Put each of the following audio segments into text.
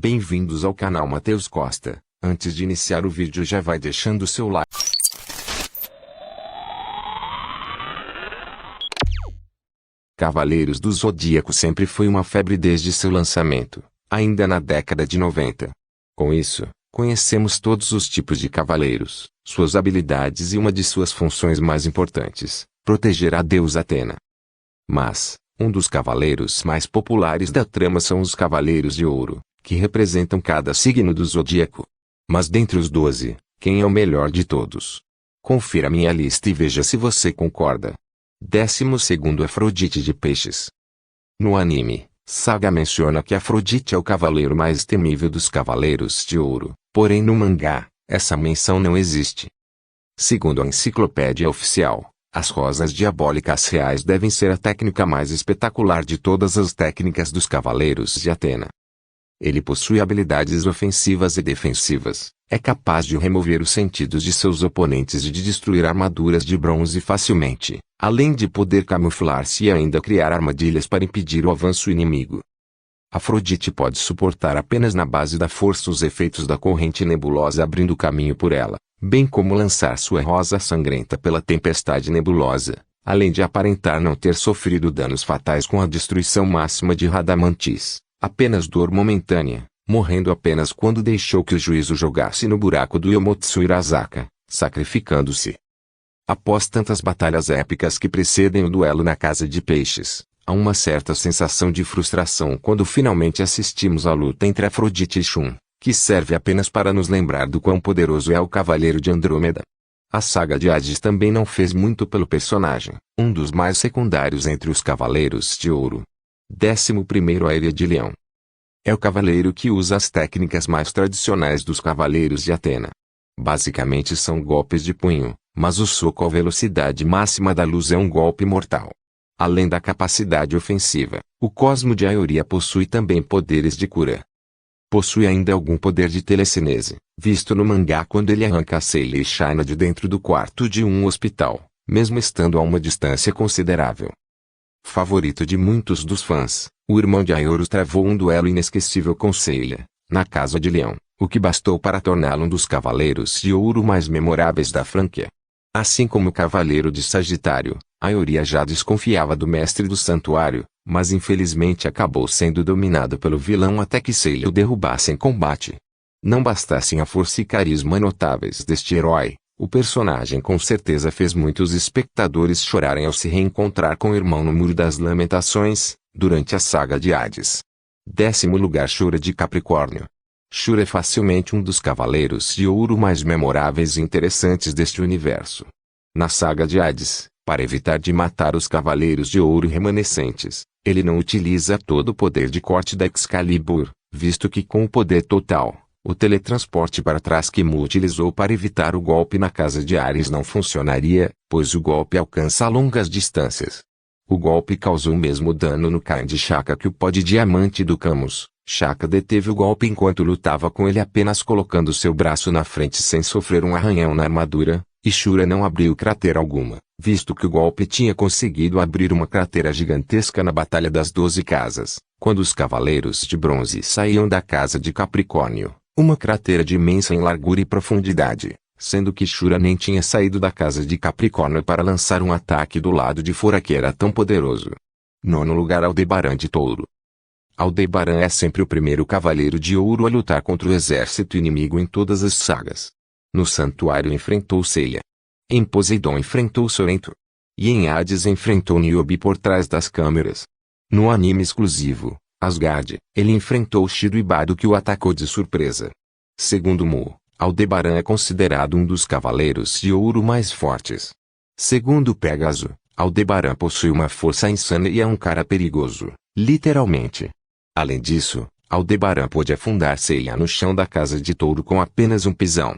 Bem-vindos ao canal Matheus Costa. Antes de iniciar o vídeo já vai deixando o seu like. Cavaleiros do Zodíaco sempre foi uma febre desde seu lançamento, ainda na década de 90. Com isso, conhecemos todos os tipos de cavaleiros, suas habilidades e uma de suas funções mais importantes, proteger a deusa Atena. Mas, um dos cavaleiros mais populares da trama são os Cavaleiros de Ouro, que representam cada signo do zodíaco. Mas dentre os 12, quem é o melhor de todos? Confira minha lista e veja se você concorda. 12º Afrodite de Peixes. No anime, Saga menciona que Afrodite é o cavaleiro mais temível dos Cavaleiros de Ouro, porém no mangá, essa menção não existe. Segundo a enciclopédia oficial, as rosas diabólicas reais devem ser a técnica mais espetacular de todas as técnicas dos Cavaleiros de Atena. Ele possui habilidades ofensivas e defensivas, é capaz de remover os sentidos de seus oponentes e de destruir armaduras de bronze facilmente, além de poder camuflar-se e ainda criar armadilhas para impedir o avanço inimigo. Afrodite pode suportar apenas na base da força os efeitos da corrente nebulosa abrindo caminho por ela, bem como lançar sua rosa sangrenta pela tempestade nebulosa, além de aparentar não ter sofrido danos fatais com a destruição máxima de Radamantis, apenas dor momentânea, morrendo apenas quando deixou que o juízo jogasse no buraco do Yomotsu Irazaka, sacrificando-se. Após tantas batalhas épicas que precedem o duelo na Casa de Peixes, há uma certa sensação de frustração quando finalmente assistimos à luta entre Afrodite e Shun, que serve apenas para nos lembrar do quão poderoso é o Cavaleiro de Andrômeda. A saga de Hades também não fez muito pelo personagem, um dos mais secundários entre os Cavaleiros de Ouro. 11º Aérea de Leão. É o cavaleiro que usa as técnicas mais tradicionais dos Cavaleiros de Atena. Basicamente são golpes de punho, mas o soco à velocidade máxima da luz é um golpe mortal. Além da capacidade ofensiva, o Cosmo de Aeoria possui também poderes de cura. Possui ainda algum poder de telecinese, visto no mangá quando ele arranca a Seiyuu e Shaina de dentro do quarto de um hospital, mesmo estando a uma distância considerável. Favorito de muitos dos fãs, o irmão de Aorus travou um duelo inesquecível com Seiyuu, na Casa de Leão, o que bastou para torná-lo um dos Cavaleiros de Ouro mais memoráveis da franquia. Assim como o Cavaleiro de Sagitário, Aoria já desconfiava do Mestre do Santuário, mas infelizmente acabou sendo dominado pelo vilão até que Seiyuu o derrubasse em combate. Não bastassem a força e carisma notáveis deste herói, o personagem com certeza fez muitos espectadores chorarem ao se reencontrar com o irmão no Muro das Lamentações, durante a saga de Hades. 10º lugar Shura de Capricórnio. Shura é facilmente um dos Cavaleiros de Ouro mais memoráveis e interessantes deste universo. Na saga de Hades, para evitar de matar os Cavaleiros de Ouro remanescentes, ele não utiliza todo o poder de corte da Excalibur, visto que com o poder total, o teletransporte para trás que Mu utilizou para evitar o golpe na Casa de Ares não funcionaria, pois o golpe alcança a longas distâncias. O golpe causou o mesmo dano no Kain de Shaka que o pó de diamante do Camus. Shaka deteve o golpe enquanto lutava com ele apenas colocando seu braço na frente sem sofrer um arranhão na armadura, e Shura não abriu cratera alguma, visto que o golpe tinha conseguido abrir uma cratera gigantesca na Batalha das 12 Casas, quando os Cavaleiros de Bronze saíam da Casa de Capricórnio. Uma cratera de imensa em largura e profundidade, sendo que Shura nem tinha saído da Casa de Capricórnio para lançar um ataque do lado de fora que era tão poderoso. 9º lugar Aldebaran de Touro. Aldebaran é sempre o primeiro Cavaleiro de Ouro a lutar contra o exército inimigo em todas as sagas. No Santuário enfrentou Seiyuu. Em Poseidon enfrentou Sorento. E em Hades enfrentou Niobe por trás das câmeras. No anime exclusivo, Asgard, ele enfrentou Shiro e Bado que o atacou de surpresa. Segundo Mu, Aldebaran é considerado um dos Cavaleiros de Ouro mais fortes. Segundo Pégaso, Aldebaran possui uma força insana e é um cara perigoso, literalmente. Além disso, Aldebaran pôde afundar Seiyuu no chão da Casa de Touro com apenas um pisão.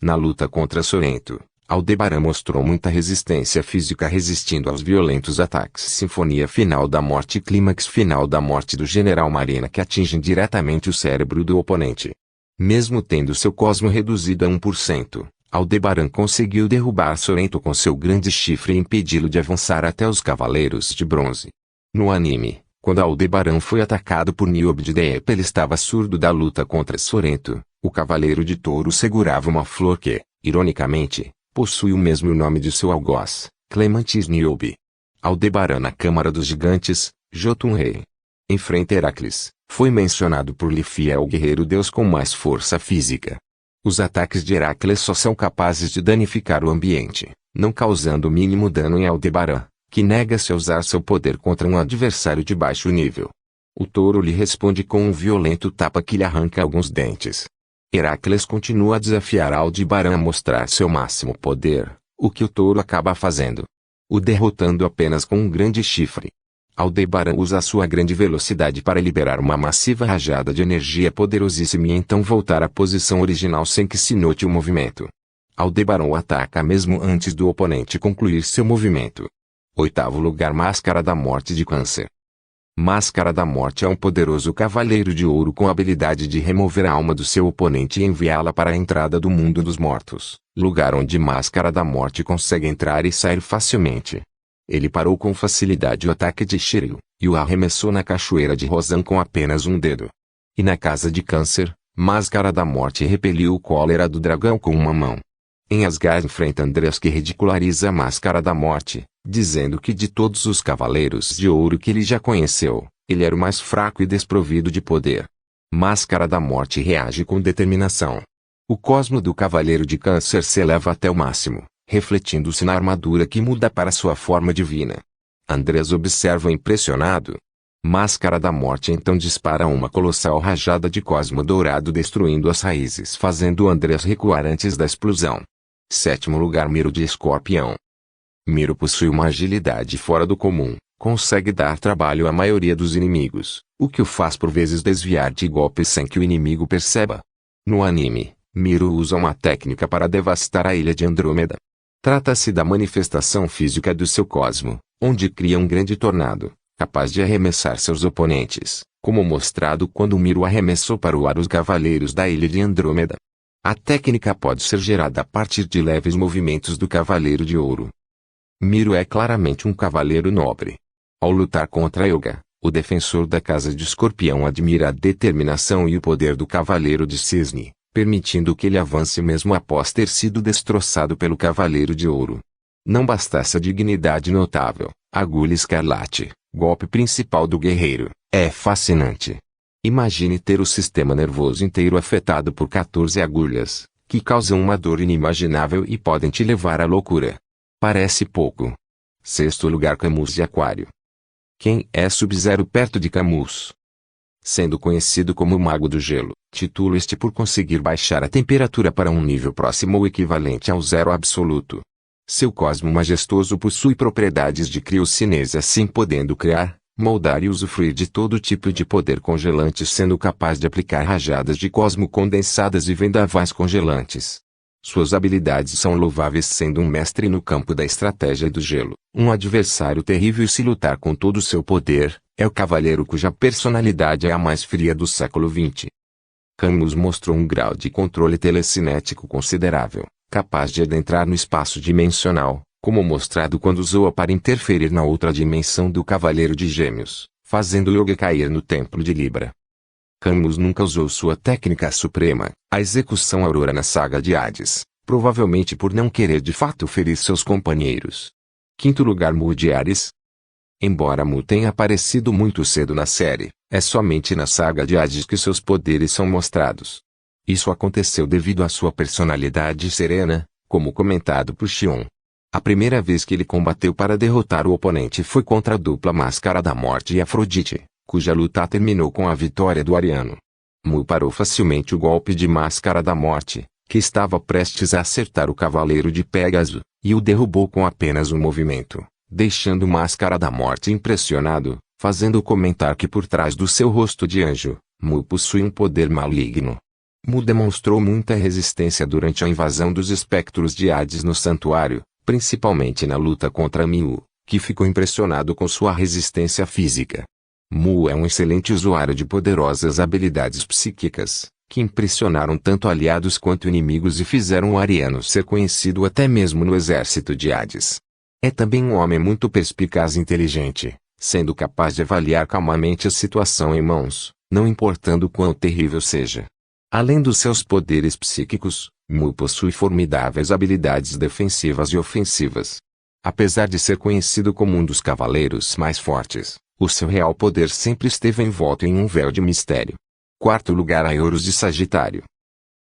Na luta contra Sorento, Aldebaran mostrou muita resistência física resistindo aos violentos ataques Sinfonia Final da Morte e Clímax Final da Morte do General Marina que atingem diretamente o cérebro do oponente. Mesmo tendo seu cosmo reduzido a 1%, Aldebaran conseguiu derrubar Sorento com seu grande chifre e impedi-lo de avançar até os Cavaleiros de Bronze. No anime, Quando Aldebaran foi atacado por Niobe de Deep, ele estava surdo da luta contra Sorrento. O Cavaleiro de Touro segurava uma flor que, ironicamente, possui o mesmo nome de seu algoz, Clementis Niobe. Aldebaran na Câmara dos Gigantes, Jotun-Rei. Enfrenta Heracles, foi mencionado por Lifiel, o guerreiro deus com mais força física. Os ataques de Heracles só são capazes de danificar o ambiente, não causando o mínimo dano em Aldebaran, que nega-se a usar seu poder contra um adversário de baixo nível. O touro lhe responde com um violento tapa que lhe arranca alguns dentes. Heracles continua a desafiar Aldebaran a mostrar seu máximo poder, o que o touro acaba fazendo, o derrotando apenas com um grande chifre. Aldebaran usa sua grande velocidade para liberar uma massiva rajada de energia poderosíssima e então voltar à posição original sem que se note o movimento. Aldebaran o ataca mesmo antes do oponente concluir seu movimento. 8º lugar, Máscara da Morte de Câncer. Máscara da Morte é um poderoso cavaleiro de ouro com a habilidade de remover a alma do seu oponente e enviá-la para a entrada do mundo dos mortos, lugar onde Máscara da Morte consegue entrar e sair facilmente. Ele parou com facilidade o ataque de Shiryu, e o arremessou na cachoeira de Rosan com apenas um dedo. E na casa de Câncer, Máscara da Morte repeliu o cólera do dragão com uma mão. Em Asgard enfrenta Andreas, que ridiculariza a Máscara da Morte, dizendo que de todos os cavaleiros de ouro que ele já conheceu, ele era o mais fraco e desprovido de poder. Máscara da Morte reage com determinação. O cosmo do Cavaleiro de Câncer se eleva até o máximo, refletindo-se na armadura que muda para sua forma divina. Andreas observa impressionado. Máscara da Morte então dispara uma colossal rajada de cosmo dourado, destruindo as raízes, fazendo Andreas recuar antes da explosão. 7º lugar, Miro de Escorpião. Miro possui uma agilidade fora do comum, consegue dar trabalho à maioria dos inimigos, o que o faz por vezes desviar de golpes sem que o inimigo perceba. No anime, Miro usa uma técnica para devastar a ilha de Andrômeda. Trata-se da manifestação física do seu cosmo, onde cria um grande tornado, capaz de arremessar seus oponentes, como mostrado quando Miro arremessou para o ar os cavaleiros da ilha de Andrômeda. A técnica pode ser gerada a partir de leves movimentos do Cavaleiro de Ouro. Miro é claramente um cavaleiro nobre. Ao lutar contra Yoga, o defensor da Casa de Escorpião admira a determinação e o poder do Cavaleiro de Cisne, permitindo que ele avance mesmo após ter sido destroçado pelo Cavaleiro de Ouro. Não bastasse a dignidade notável, Agulha Escarlate, golpe principal do guerreiro, é fascinante. Imagine ter o sistema nervoso inteiro afetado por 14 agulhas, que causam uma dor inimaginável e podem te levar à loucura. Parece pouco. 6º lugar, Camus de Aquário. Quem é Sub-Zero perto de Camus? Sendo conhecido como o Mago do Gelo, título este por conseguir baixar a temperatura para um nível próximo ou equivalente ao zero absoluto. Seu cosmo majestoso possui propriedades de criocinese, assim podendo criar, moldar e usufruir de todo tipo de poder congelante, sendo capaz de aplicar rajadas de cosmo condensadas e vendavais congelantes. Suas habilidades são louváveis, sendo um mestre no campo da estratégia do gelo, um adversário terrível se lutar com todo o seu poder, é o cavaleiro cuja personalidade é a mais fria do século XX. Camus mostrou um grau de controle telecinético considerável, capaz de adentrar no espaço dimensional, como mostrado quando usou-a para interferir na outra dimensão do Cavaleiro de Gêmeos, fazendo Yoga cair no Templo de Libra. Camus nunca usou sua técnica suprema, a execução Aurora, na saga de Hades, provavelmente por não querer de fato ferir seus companheiros. 5º lugar, Mu de Ares. Embora Mu tenha aparecido muito cedo na série, é somente na saga de Hades que seus poderes são mostrados. Isso aconteceu devido à sua personalidade serena, como comentado por Xion. A primeira vez que ele combateu para derrotar o oponente foi contra a dupla Máscara da Morte e Afrodite, cuja luta terminou com a vitória do Ariano. Mu parou facilmente o golpe de Máscara da Morte, que estava prestes a acertar o Cavaleiro de Pégaso, e o derrubou com apenas um movimento, deixando Máscara da Morte impressionado, fazendo comentar que por trás do seu rosto de anjo, Mu possui um poder maligno. Mu demonstrou muita resistência durante a invasão dos espectros de Hades no santuário, principalmente na luta contra Miu, que ficou impressionado com sua resistência física. Mu é um excelente usuário de poderosas habilidades psíquicas, que impressionaram tanto aliados quanto inimigos e fizeram o Ariano ser conhecido até mesmo no exército de Hades. É também um homem muito perspicaz e inteligente, sendo capaz de avaliar calmamente a situação em mãos, não importando quão terrível seja. Além dos seus poderes psíquicos, Mu possui formidáveis habilidades defensivas e ofensivas. Apesar de ser conhecido como um dos cavaleiros mais fortes, o seu real poder sempre esteve envolto em um véu de mistério. Quarto lugar, Aioros de Sagitário.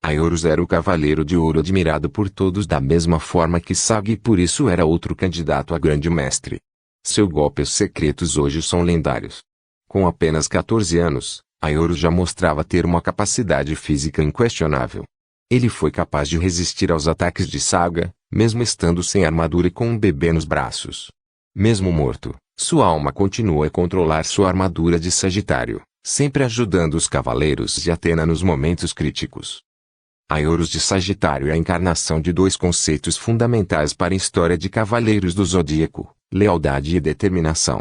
Aioros era o cavaleiro de ouro admirado por todos da mesma forma que Saga e por isso era outro candidato a grande mestre. Seus golpes secretos hoje são lendários. Com apenas 14 anos, Aioros já mostrava ter uma capacidade física inquestionável. Ele foi capaz de resistir aos ataques de Saga, mesmo estando sem armadura e com um bebê nos braços. Mesmo morto, sua alma continua a controlar sua armadura de Sagitário, sempre ajudando os cavaleiros de Atena nos momentos críticos. Aioros de Sagitário é a encarnação de dois conceitos fundamentais para a história de Cavaleiros do Zodíaco: lealdade e determinação.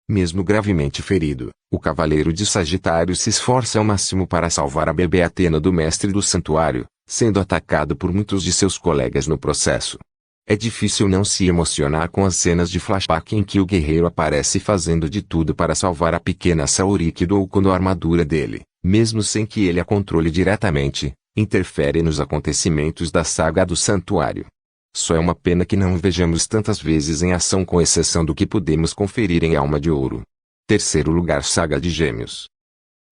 Mesmo gravemente ferido, o Cavaleiro de Sagitário se esforça ao máximo para salvar a bebê Atena do mestre do santuário, sendo atacado por muitos de seus colegas no processo. É difícil não se emocionar com as cenas de flashback em que o guerreiro aparece fazendo de tudo para salvar a pequena Saori que doou quando a armadura dele, mesmo sem que ele a controle diretamente, interfere nos acontecimentos da saga do santuário. Só é uma pena que não o vejamos tantas vezes em ação com exceção do que podemos conferir em Alma de Ouro. Terceiro lugar, Saga de Gêmeos.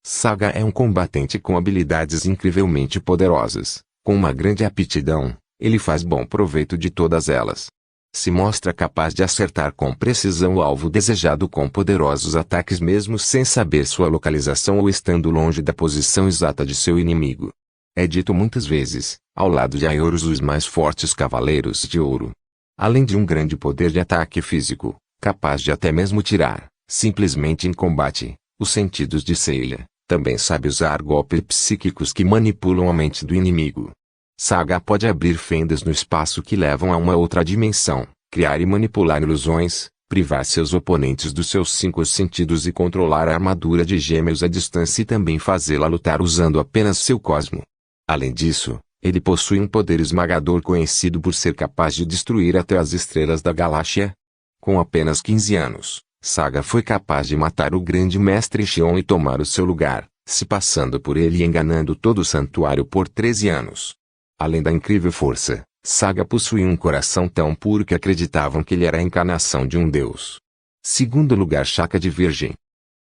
Saga é um combatente com habilidades incrivelmente poderosas. Com uma grande aptidão, ele faz bom proveito de todas elas. Se mostra capaz de acertar com precisão o alvo desejado com poderosos ataques mesmo sem saber sua localização ou estando longe da posição exata de seu inimigo. É dito muitas vezes, ao lado de Aioros, os mais fortes cavaleiros de ouro. Além de um grande poder de ataque físico, capaz de até mesmo tirar, simplesmente em combate, os sentidos de Seiya, também sabe usar golpes psíquicos que manipulam a mente do inimigo. Saga pode abrir fendas no espaço que levam a uma outra dimensão, criar e manipular ilusões, privar seus oponentes dos seus 5 sentidos e controlar a armadura de Gêmeos à distância e também fazê-la lutar usando apenas seu cosmo. Além disso, ele possui um poder esmagador conhecido por ser capaz de destruir até as estrelas da galáxia. Com apenas 15 anos, Saga foi capaz de matar o grande mestre Xion e tomar o seu lugar, se passando por ele e enganando todo o santuário por 13 anos. Além da incrível força, Saga possuía um coração tão puro que acreditavam que ele era a encarnação de um deus. Segundo lugar, Chakra de Virgem.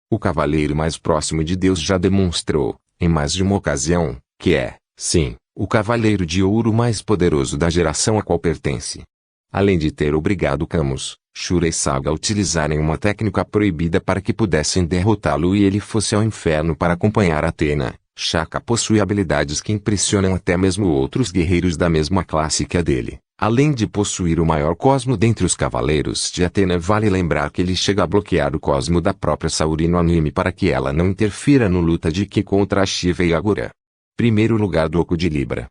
O cavaleiro mais próximo de Deus já demonstrou, em mais de uma ocasião, que é, sim, o cavaleiro de ouro mais poderoso da geração a qual pertence. Além de ter obrigado Camus, Shura e Saga a utilizarem uma técnica proibida para que pudessem derrotá-lo e ele fosse ao inferno para acompanhar Atena, Chakra possui habilidades que impressionam até mesmo outros guerreiros da mesma classe que a dele. Além de possuir o maior cosmo dentre os cavaleiros de Atena, vale lembrar que ele chega a bloquear o cosmo da própria Saori no anime para que ela não interfira no luta de Ki contra Shiva e Agura. Primeiro lugar, Doku de Libra.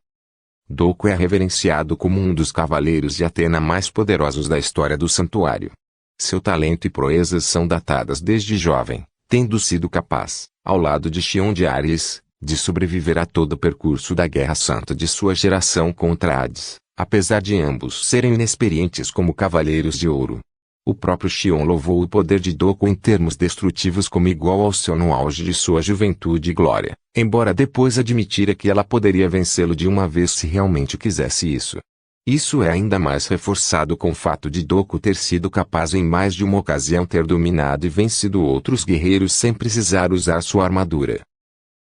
Doku é reverenciado como um dos cavaleiros de Atena mais poderosos da história do santuário. Seu talento e proezas são datadas desde jovem, tendo sido capaz, ao lado de Xion de Ares, de sobreviver a todo o percurso da Guerra Santa de sua geração contra Hades, apesar de ambos serem inexperientes como cavaleiros de ouro. O próprio Xion louvou o poder de Doku em termos destrutivos como igual ao seu no auge de sua juventude e glória, embora depois admitira que ela poderia vencê-lo de uma vez se realmente quisesse isso. Isso é ainda mais reforçado com o fato de Doku ter sido capaz em mais de uma ocasião ter dominado e vencido outros guerreiros sem precisar usar sua armadura.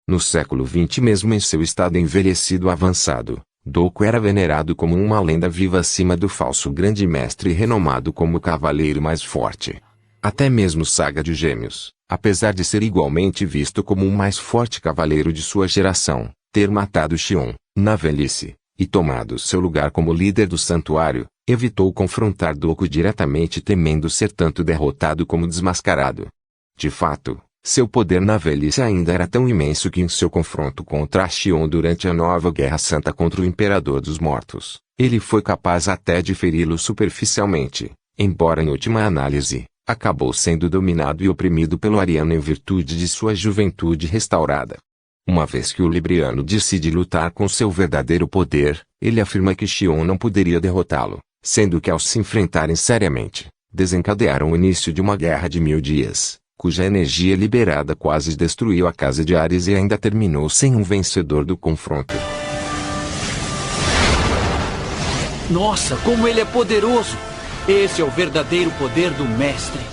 No século XX, mesmo em seu estado envelhecido avançado, Doku era venerado como uma lenda viva acima do falso grande mestre e renomado como o cavaleiro mais forte. Até mesmo Saga de Gêmeos, apesar de ser igualmente visto como o mais forte cavaleiro de sua geração, ter matado Xion, na velhice, e tomado seu lugar como líder do santuário, evitou confrontar Doku diretamente temendo ser tanto derrotado como desmascarado. De fato, seu poder na velhice ainda era tão imenso que em seu confronto contra Xion durante a nova Guerra Santa contra o Imperador dos Mortos, ele foi capaz até de feri-lo superficialmente, embora em última análise, acabou sendo dominado e oprimido pelo Ariano em virtude de sua juventude restaurada. Uma vez que o Libriano decide lutar com seu verdadeiro poder, ele afirma que Xion não poderia derrotá-lo, sendo que ao se enfrentarem seriamente, desencadearam o início de uma guerra de 1000 dias, cuja energia liberada quase destruiu a casa de Ares e ainda terminou sem um vencedor do confronto. Nossa, como ele é poderoso! Esse é o verdadeiro poder do mestre.